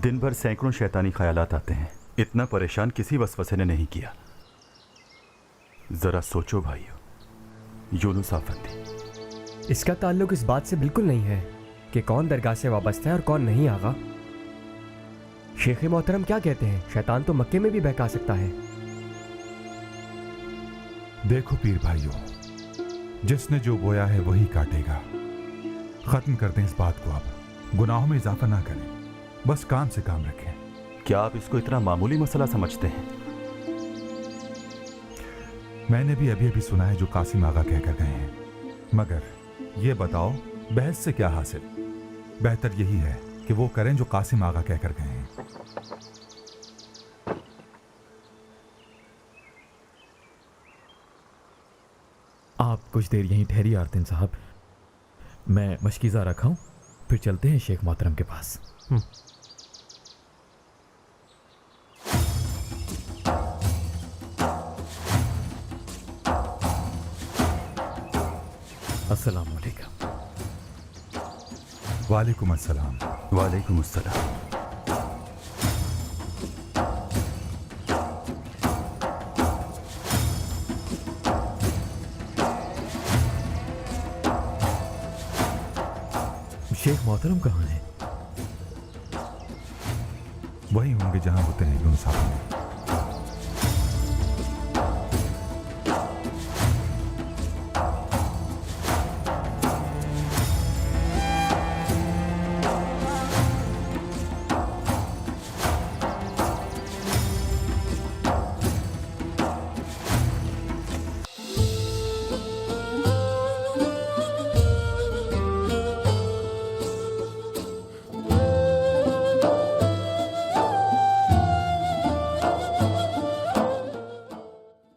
दिन भर सैकड़ों शैतानी ख्यालात आते हैं, इतना परेशान किसी वसवसे ने नहीं किया। जरा सोचो भाइयों। यूनुस आफंदी, इसका ताल्लुक इस बात से बिल्कुल नहीं है कि कौन दरगाह से वाबस्ता है और कौन नहीं। आगा, शेख मोहतरम क्या कहते हैं, शैतान तो मक्के में भी बहका सकता है। देखो पीर भाइयों, जिसने जो बोया है वही काटेगा। खत्म कर दें इस बात को, अब गुनाहों में इजाफा ना करें, बस काम से काम रखें। क्या आप इसको इतना मामूली मसला समझते हैं? मैंने भी अभी अभी सुना है जो कासिम आगा कहकर गए हैं, मगर ये बताओ बहस से क्या हासिल? बेहतर यही है कि वो करें जो कासिम आगा कहकर गए हैं। आप कुछ देर यहीं ठहरिए आरतिन साहब, मैं मशकीज़ा रखाऊं, फिर चलते हैं शेख मोहतरम के पास। अस्सलाम वालेकुम। वालेकुम अस्सलाम। वालेकुम अस्सलाम। शेख मोहतरम कहाँ हैं? वही होंगे जहां होते हैं यूनुस साहब।